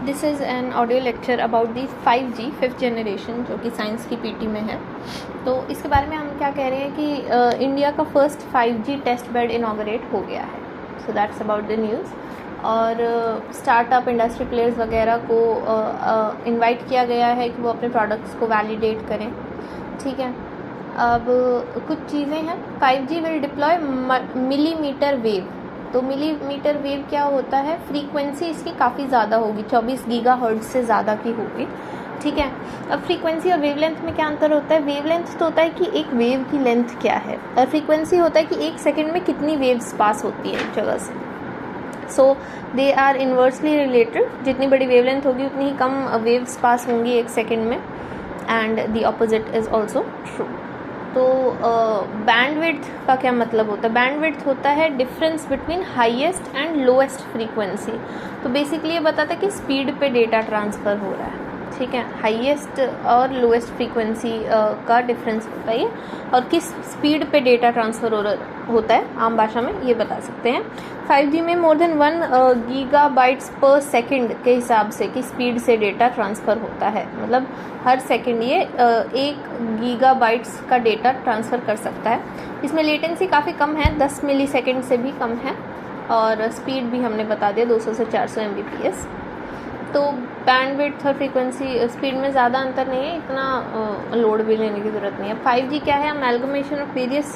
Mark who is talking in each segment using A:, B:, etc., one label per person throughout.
A: This is an audio lecture about the 5G fifth generation, जो कि science की PT में है। तो इसके बारे में हम क्या कह रहे हैं कि इंडिया का first 5G test bed inaugurate हो गया है। So that's about the news. और स्टार्टअप इंडस्ट्री प्लेयर्स वगैरह को इनवाइट किया गया है कि वो अपने प्रोडक्ट्स को वैलिडेट करें। ठीक है, अब कुछ चीज़ें हैं। 5G will deploy millimetre wave. तो मिलीमीटर वेव क्या होता है? फ्रीक्वेंसी इसकी काफ़ी ज़्यादा होगी, 24 गीगाहर्ट्ज़ से ज़्यादा की होगी। ठीक है, अब फ्रीक्वेंसी और वेवलेंथ में क्या अंतर होता है? वेवलेंथ तो होता है कि एक वेव की लेंथ क्या है, और फ्रीक्वेंसी होता है कि एक सेकंड में कितनी वेव्स पास होती है एक जगह से। सो दे आर इन्वर्सली रिलेटेड। जितनी बड़ी वेवलेंथ होगी उतनी ही कम वेव्स पास होंगी एक सेकंड में, and the opposite is also true. तो बैंडविड्थ का क्या मतलब होता है? बैंडविड्थ होता है difference between highest and lowest frequency. तो बेसिकली ये बताता है कि स्पीड पे डेटा ट्रांसफ़र हो रहा है। ठीक है, हाईएस्ट और लोएस्ट फ्रीक्वेंसी का डिफरेंस होता है ये, और किस स्पीड पे डेटा ट्रांसफ़र होता है, आम भाषा में ये बता सकते हैं। 5G में मोर देन 1 गीगाबाइट्स पर सेकंड के हिसाब से की स्पीड से डेटा ट्रांसफ़र होता है। मतलब हर सेकंड ये 1 गीगाबाइट्स का डेटा ट्रांसफ़र कर सकता है। इसमें लेटेंसी काफ़ी कम है, 10 मिली सेकेंड से भी कम है, और स्पीड भी हमने बता दिया 200 से 400 Mbps। तो बैंडविड्थ और फ्रीक्वेंसी स्पीड में ज़्यादा अंतर नहीं है, इतना लोड भी लेने की ज़रूरत नहीं है। 5G क्या है? अमेलगमेशन ऑफ वेरियस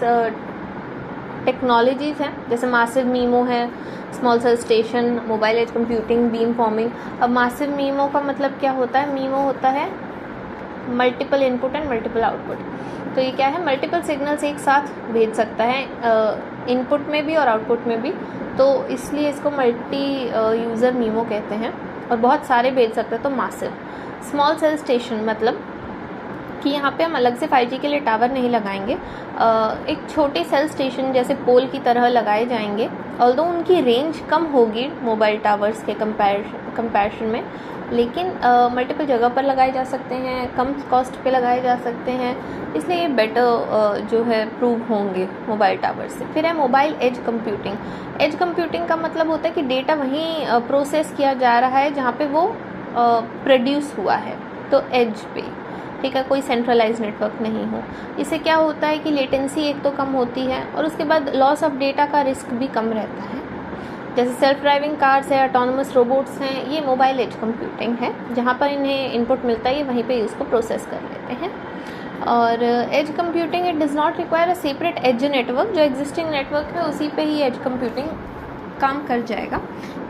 A: टेक्नोलॉजीज़ हैं, जैसे मासिव मीमो है, small cell station, mobile edge computing, beam forming. अब मासिव मीमो का मतलब क्या होता है? मीमो होता है multiple input and multiple output. तो ये क्या है? मल्टीपल सिग्नल्स एक साथ भेज सकता है, इनपुट में भी और आउटपुट में भी। तो इसलिए इसको मल्टी यूज़र मीमो कहते हैं, और बहुत सारे भेज सकते हैं, तो मासिव। स्मॉल सेल स्टेशन मतलब कि यहाँ पे हम अलग से 5G के लिए टावर नहीं लगाएंगे, एक छोटे सेल स्टेशन जैसे पोल की तरह लगाए जाएंगे। ऑल्दो उनकी रेंज कम होगी मोबाइल टावर्स के कंपैरिजन में, लेकिन मल्टीपल जगह पर लगाए जा सकते हैं, कम कॉस्ट पे लगाए जा सकते हैं, इसलिए ये बेटर जो है प्रूव होंगे मोबाइल टावर से। फिर है mobile edge computing. Edge computing का मतलब होता है कि डेटा वहीं प्रोसेस किया जा रहा है जहाँ पे वो प्रोड्यूस हुआ है, तो एज पे। ठीक है, कोई सेंट्रलाइज नेटवर्क नहीं हो। इससे क्या होता है कि लेटेंसी एक तो कम होती है, और उसके बाद लॉस ऑफ डेटा का रिस्क भी कम रहता है। जैसे सेल्फ ड्राइविंग कार्स है, ऑटोनमस रोबोट्स हैं, ये मोबाइल एज कंप्यूटिंग है, जहाँ पर इन्हें इनपुट मिलता है, ये वहीं पे उसको प्रोसेस कर लेते हैं। और edge computing it does not require a separate edge network. जो एग्जिस्टिंग नेटवर्क है उसी पे ही एज कंप्यूटिंग काम कर जाएगा।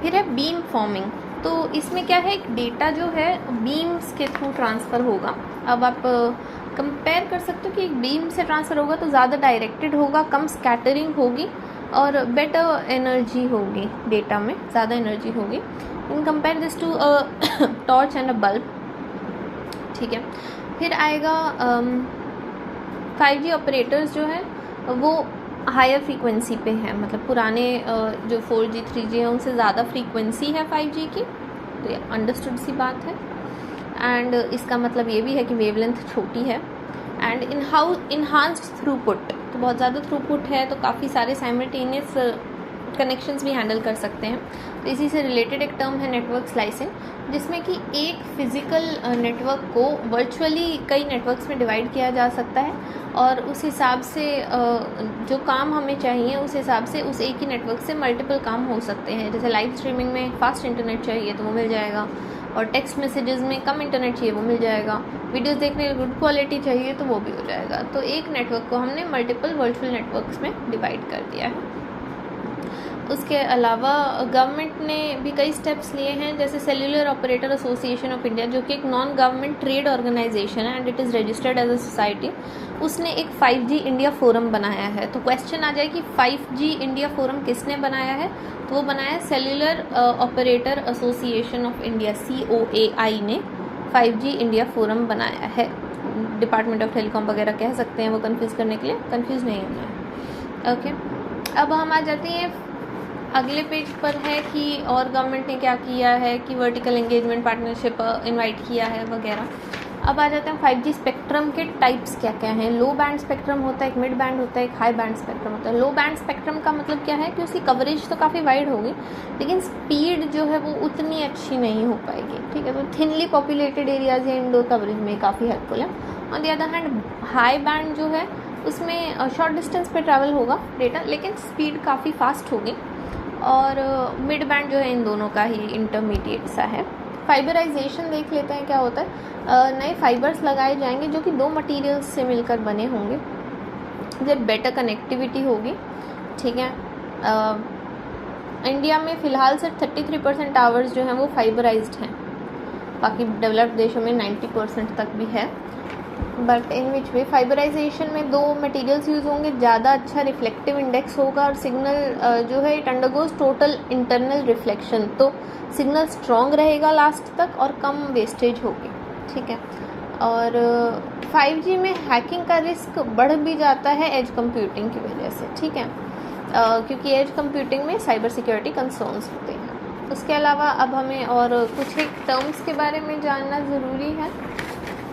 A: फिर है बीम फॉर्मिंग। तो इसमें क्या है? डेटा जो है बीम्स के थ्रू ट्रांसफ़र होगा। अब आप कंपेयर कर सकते हो कि एक बीम से ट्रांसफ़र होगा तो ज़्यादा डायरेक्टेड होगा, कम स्कैटरिंग होगी, और बेटर एनर्जी होगी, डेटा में ज़्यादा एनर्जी होगी in compare this to torch and a bulb. ठीक है, फिर आएगा 5G ऑपरेटर्स जो है वो हायर फ्रीक्वेंसी पे है, मतलब पुराने जो 4G 3G है उनसे ज़्यादा फ्रीक्वेंसी है 5G की, तो ये अंडरस्टूड सी बात है। एंड इसका मतलब ये भी है कि वेवलेंथ छोटी है। एंड इन्हांस्ड थ्रूपुट, तो बहुत ज़्यादा थ्रूपुट है, तो काफ़ी सारे साइमल्टेनियस कनेक्शंस भी हैंडल कर सकते हैं। तो इसी से रिलेटेड एक टर्म है नेटवर्क स्लाइसिंग, जिसमें कि एक फिज़िकल नेटवर्क को वर्चुअली कई नेटवर्क्स में डिवाइड किया जा सकता है, और उस हिसाब से जो काम हमें चाहिए उस हिसाब से उस एक ही नेटवर्क से मल्टीपल काम हो सकते हैं। जैसे लाइव स्ट्रीमिंग में फास्ट इंटरनेट चाहिए तो वो मिल जाएगा, और टेक्स्ट मैसेजेस में कम इंटरनेट चाहिए वो मिल जाएगा, वीडियोस देखने की गुड क्वालिटी चाहिए तो वो भी हो जाएगा। तो एक नेटवर्क को हमने मल्टीपल वर्चुअल नेटवर्क्स में डिवाइड कर दिया है। उसके अलावा गवर्नमेंट ने भी कई स्टेप्स लिए हैं, जैसे cellular operator association of India, जो कि एक नॉन गवर्नमेंट ट्रेड ऑर्गेनाइजेशन है and it is registered as a society, उसने एक 5G इंडिया फोरम बनाया है। तो क्वेश्चन आ जाए कि 5G इंडिया फोरम किसने बनाया है? तो वो बनाया cellular operator association of India, COAI ने 5G इंडिया फोरम बनाया है। डिपार्टमेंट ऑफ टेलीकॉम वगैरह कह सकते हैं वो कन्फ्यूज़ करने के लिए, कन्फ्यूज़ नहीं होना है। ओके, अब हम आ जाते हैं अगले पेज पर है कि और गवर्नमेंट ने क्या किया है, कि वर्टिकल एंगेजमेंट पार्टनरशिप इनवाइट किया है वगैरह। अब आ जाते हैं 5G स्पेक्ट्रम के टाइप्स क्या क्या हैं। लो बैंड स्पेक्ट्रम होता है, एक मिड बैंड होता है, एक हाई बैंड स्पेक्ट्रम होता है। लो बैंड स्पेक्ट्रम का मतलब क्या है कि उसकी कवरेज तो काफ़ी वाइड होगी, लेकिन स्पीड जो है वो उतनी अच्छी नहीं हो पाएगी, ठीक है। तो थिनली पॉपुलेटेड एरियाज या इंडोर कवरेज में काफ़ी हेल्पफुल है। On the other hand high band जो है उसमें शॉर्ट डिस्टेंस पे ट्रैवल होगा डेटा, लेकिन स्पीड काफ़ी फास्ट होगी। और मिड बैंड जो है इन दोनों का ही इंटरमीडिएट सा है। फाइबराइजेशन देख लेते हैं क्या होता है। नए फाइबर्स लगाए जाएंगे जो कि दो मटेरियल्स से मिलकर बने होंगे, जब बेटर कनेक्टिविटी होगी, ठीक है। इंडिया में फ़िलहाल सिर्फ 33% टावर्स जो हैं वो फाइबराइज्ड हैं, बाकी डेवलप्ड देशों में 90% तक भी है। बट इन विच वे फाइबराइजेशन में दो मटेरियल्स यूज़ होंगे, ज़्यादा अच्छा रिफ्लेक्टिव इंडेक्स होगा और सिग्नल जो है it undergoes total internal reflection, तो सिग्नल स्ट्रॉन्ग रहेगा लास्ट तक और कम वेस्टेज होगी, ठीक है। और 5G में हैकिंग का रिस्क बढ़ भी जाता है एज कंप्यूटिंग की वजह से, ठीक है, क्योंकि एज कंप्यूटिंग में साइबर सिक्योरिटी कंसर्न्स होते हैं। उसके अलावा अब हमें और कुछ एक टर्म्स के बारे में जानना ज़रूरी है,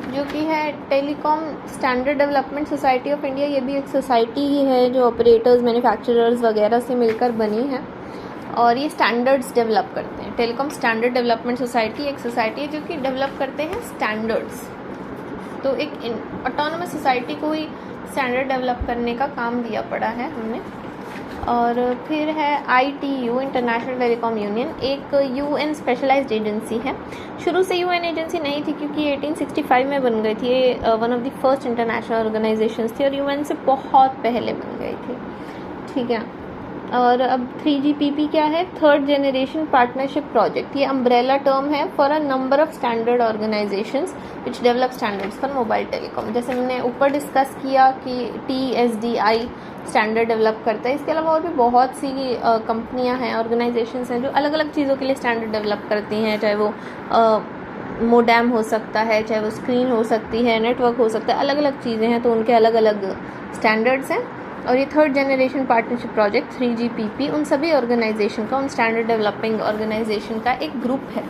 A: जो कि है telecom standard development society of India. ये भी एक सोसाइटी ही है जो ऑपरेटर्स, मैन्युफैक्चरर्स वगैरह से मिलकर बनी है और ये स्टैंडर्ड्स डेवलप करते हैं। टेलीकॉम स्टैंडर्ड डेवलपमेंट सोसाइटी एक सोसाइटी है जो कि डेवलप करते हैं स्टैंडर्ड्स। तो एक ऑटोनोमस सोसाइटी को ही स्टैंडर्ड डेवलप करने का काम दिया पड़ा है हमने। और फिर है ITU, इंटरनेशनल टेलीकॉम यूनियन, एक UN स्पेशलाइज्ड एजेंसी है। शुरू से UN एजेंसी नहीं थी क्योंकि 1865 में बन गई थी। ये one of the first international organisations थी और UN से बहुत पहले बन गई थी, ठीक है। और अब 3GPP क्या है? Third generation partnership project. ये अम्ब्रेला टर्म है for a number of standard organisations which develop standards for mobile telecom. जैसे हमने ऊपर डिस्कस किया कि TSDI स्टैंडर्ड डेवलप करता है, इसके अलावा और भी बहुत सी कंपनियां हैं, ऑर्गेनाइजेशंस हैं जो अलग अलग चीज़ों के लिए स्टैंडर्ड डेवलप करती हैं, चाहे वो मोडेम हो सकता है, चाहे वो स्क्रीन हो सकती है, नेटवर्क हो सकता है, अलग अलग चीज़ें हैं, तो उनके अलग अलग स्टैंडर्ड्स हैं। और ये third generation partnership project 3GPP उन सभी ऑर्गेनाइजेशन का, उन स्टैंडर्ड डेवलपिंग ऑर्गेनाइजेशन का एक ग्रुप है।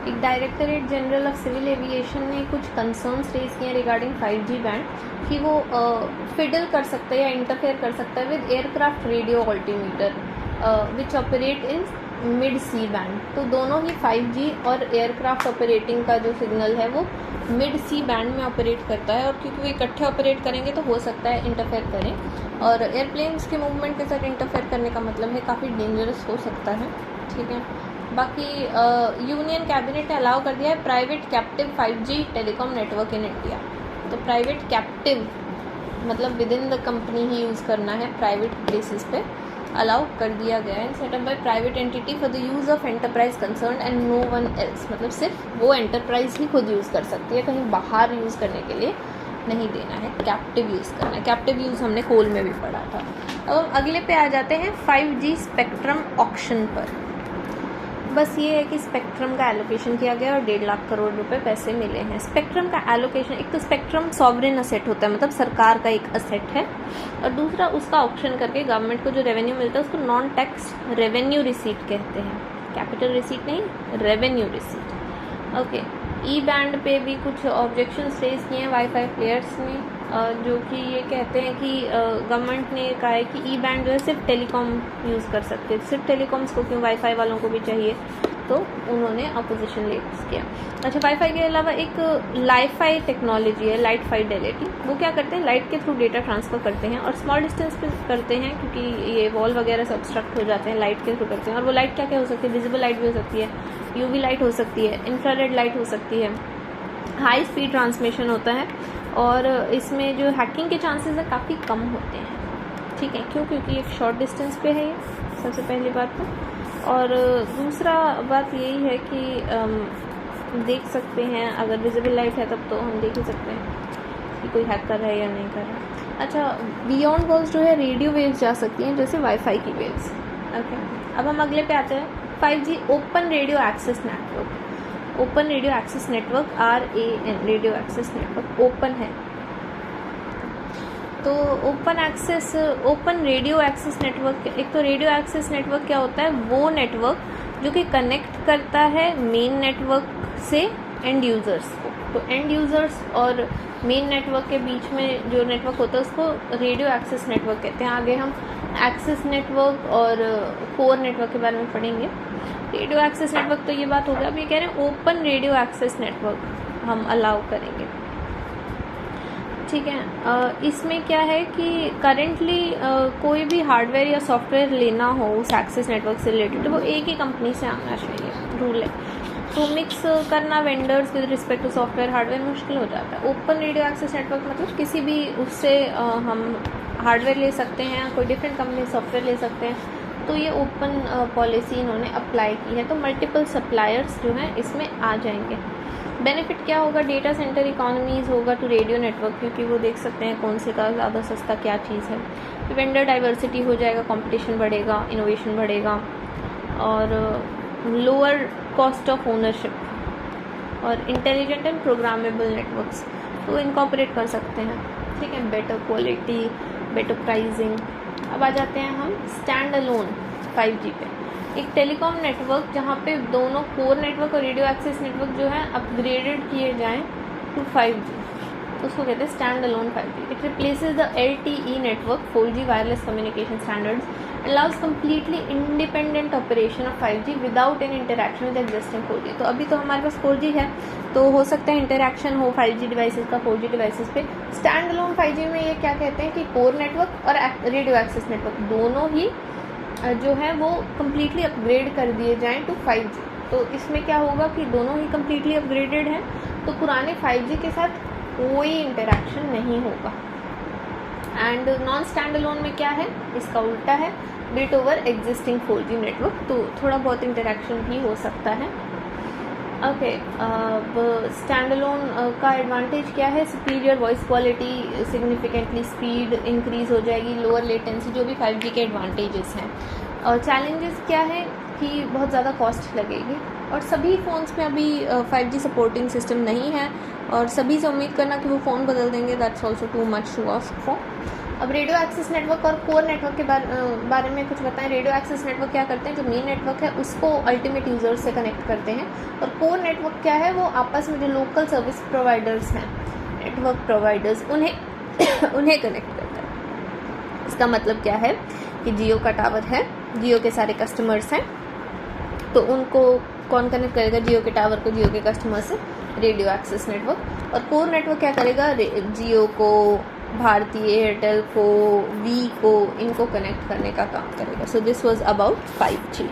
A: एक directorate general of civil aviation ने कुछ कंसर्न्स रेज किए रिगार्डिंग 5G बैंड, कि वो फिडल कर सकता है या इंटरफेयर कर सकता है with aircraft radio altimeter which operate in mid C band. तो दोनों ही 5G और एयरक्राफ्ट ऑपरेटिंग का जो सिग्नल है वो मिड सी बैंड में ऑपरेट करता है, और क्योंकि वो इकट्ठे ऑपरेट करेंगे तो हो सकता है इंटरफेयर करें, और एयरप्लेन्स के मूवमेंट के साथ इंटरफेयर करने का मतलब है काफ़ी डेंजरस हो सकता है, ठीक है। बाकी यूनियन कैबिनेट ने अलाउ कर दिया है private captive 5G telecom network in India. तो प्राइवेट कैप्टिव मतलब with in the company he use करना है, प्राइवेट बेसिस पे अलाउ कर दिया गया है। Setup by private entity for the use of enterprise concern and no one else. मतलब सिर्फ वो एंटरप्राइज ही खुद यूज़ कर सकती है, कहीं बाहर यूज़ करने के लिए नहीं देना है, कैप्टिव यूज़ करना है। कैप्टिव यूज़ हमने कोल में भी पढ़ा था। अब अगले पे आ जाते हैं 5G स्पेक्ट्रम ऑक्शन पर। बस ये है कि स्पेक्ट्रम का एलोकेशन किया गया और 1.5 लाख करोड़ रुपए पैसे मिले हैं। स्पेक्ट्रम का एलोकेशन, एक तो स्पेक्ट्रम सॉवरेन असेट होता है, मतलब सरकार का एक असेट है, और दूसरा उसका ऑक्शन करके गवर्नमेंट को जो रेवेन्यू मिलता है उसको नॉन टैक्स रेवेन्यू रिसीट कहते हैं, कैपिटल रिसीट नहीं, रेवेन्यू रिसीट। ओके, ई बैंड पे भी कुछ ऑब्जेक्शंस रेज किए हैं वाईफाई प्लेयर्स ने, जो कि ये कहते हैं कि गवर्नमेंट ने कहा है कि ई बैंड जो है सिर्फ टेलीकॉम यूज़ कर सकते हैं, सिर्फ टेलीकॉम्स को क्यों, वाईफाई वालों को भी चाहिए, तो उन्होंने अपोजिशन रेज किया। अच्छा, वाईफाई के अलावा एक लाइफाई टेक्नोलॉजी है, लाइट फाइडेलिटी। वो क्या करते हैं, लाइट के थ्रू डेटा ट्रांसफ़र करते हैं और स्मॉल डिस्टेंस पे करते हैं, क्योंकि ये वॉल वगैरह से ऑब्स्ट्रक्ट हो जाते हैं, लाइट के थ्रू करते हैं। और वो लाइट क्या क्या हो सकती है, विजिबल लाइट भी हो सकती है, UV लाइट हो सकती है, इंफ्रारेड लाइट हो सकती है, हाई स्पीड ट्रांसमिशन होता है, और इसमें जो हैकिंग के चांसेस है काफ़ी कम होते हैं, ठीक है। क्यों? क्योंकि एक शॉर्ट डिस्टेंस पे है ये, सबसे पहली बात तो। और दूसरा बात यही है कि देख सकते हैं, अगर विजिबल लाइट है तब तो हम देख ही सकते हैं कि कोई हैक कर रहा है या नहीं कर रहा है। अच्छा, बियॉन्ड वॉल्स जो है रेडियो वेव्स जा सकती हैं, जैसे वाईफाई की वेव्स। ओके, अब हम अगले पे आते हैं 5G open radio access network. Open radio access network, RAN, radio access network open है। तो ओपन रेडियो एक्सेस नेटवर्क, एक तो रेडियो एक्सेस नेटवर्क क्या होता है, वो नेटवर्क जो कि कनेक्ट करता है मेन नेटवर्क से एंड यूज़र्स को। तो एंड यूज़र्स और मेन नेटवर्क के बीच में जो नेटवर्क होता है उसको रेडियो एक्सेस नेटवर्क कहते हैं। आगे हम एक्सेस नेटवर्क और कोर नेटवर्क के बारे में पढ़ेंगे। रेडियो एक्सेस नेटवर्क तो ये बात हो गया। अब ये कह रहे हैं ओपन रेडियो एक्सेस नेटवर्क हम अलाउ करेंगे, ठीक है। इसमें क्या है कि करेंटली कोई भी हार्डवेयर या सॉफ्टवेयर लेना हो उस एक्सेस नेटवर्क से रिलेटेड तो वो एक ही कंपनी से आना चाहिए, रूल है। तो मिक्स करना vendors with respect to software hardware मुश्किल हो जाता है। ओपन रेडियो एक्सेस नेटवर्क मतलब किसी भी उससे हम हार्डवेयर ले सकते हैं, कोई डिफरेंट कंपनी सॉफ्टवेयर ले सकते हैं। तो ये ओपन पॉलिसी इन्होंने अप्लाई की है। तो मल्टीपल सप्लायर्स जो हैं इसमें आ जाएंगे। बेनिफिट क्या होगा, डेटा सेंटर इकोनॉमीज़ होगा टू रेडियो नेटवर्क, क्योंकि वो देख सकते हैं कौन से का ज़्यादा सस्ता क्या चीज़ है। वेंडर डाइवर्सिटी हो जाएगा, कंपटीशन बढ़ेगा, इनोवेशन बढ़ेगा और लोअर कॉस्ट ऑफ ओनरशिप और इंटेलिजेंट एंड प्रोग्रामेबल नेटवर्क्स तो इनकॉर्पोरेट कर सकते हैं, ठीक है। Better quality, better pricing. अब आ जाते हैं हम स्टैंड अलोन 5G पे। एक टेलीकॉम नेटवर्क जहाँ पे दोनों कोर नेटवर्क और रेडियो एक्सेस नेटवर्क जो है अपग्रेडेड किए जाएं टू 5G, तो उसको कहते हैं stand alone 5G। It replaces the LTE network 4G wireless communication standards, allows completely independent operation of 5G without any interaction with existing 4G। तो अभी तो हमारे पास 4G है तो हो सकता है इंटरेक्शन हो 5G डिवाइसेस का 4G डिवाइसेस पे। स्टैंड अलोन 5G में ये क्या कहते हैं कि कोर नेटवर्क और रेडियो एक्सेस नेटवर्क दोनों ही जो है वो कम्प्लीटली अपग्रेड कर दिए जाएं टू 5G। तो इसमें क्या होगा कि दोनों ही कम्प्लीटली अपग्रेडेड हैं तो पुराने 5G के साथ कोई इंटरेक्शन नहीं होगा। एंड नॉन स्टैंड अलोन में क्या है, इसका उल्टा है, built over existing 4G network, तो थोड़ा बहुत इंटरेक्शन भी हो सकता है। ओके, अब स्टैंड अलोन का एडवांटेज क्या है, superior voice quality, significantly speed increase हो जाएगी, लोअर लेटेंसी, जो भी 5G के एडवांटेजेस हैं। और चैलेंजेस क्या है कि बहुत ज़्यादा कॉस्ट लगेगी और सभी फ़ोन्स में अभी 5G सपोर्टिंग सिस्टम नहीं है और सभी से उम्मीद करना कि वो फ़ोन बदल देंगे, that's also too much to ask for. अब रेडियो एक्सेस नेटवर्क और कोर नेटवर्क के बारे में कुछ बताएं। रेडियो एक्सेस नेटवर्क क्या करते हैं, जो मेन नेटवर्क है उसको अल्टीमेट यूज़र्स से कनेक्ट करते हैं और कोर नेटवर्क क्या है, वो आपस में जो लोकल सर्विस प्रोवाइडर्स हैं, नेटवर्क प्रोवाइडर्स, उन्हें कनेक्ट करता है। इसका मतलब क्या है कि जियो का टावर है, जियो के सारे कस्टमर्स हैं, तो उनको कौन कनेक्ट करेगा, जियो के टावर को जियो के कस्टमर से, रेडियो एक्सेस नेटवर्क। और कोर नेटवर्क क्या करेगा, जियो को, भारती एयरटेल को, वी को, इनको कनेक्ट करने का काम करेगा। So this was about 5G।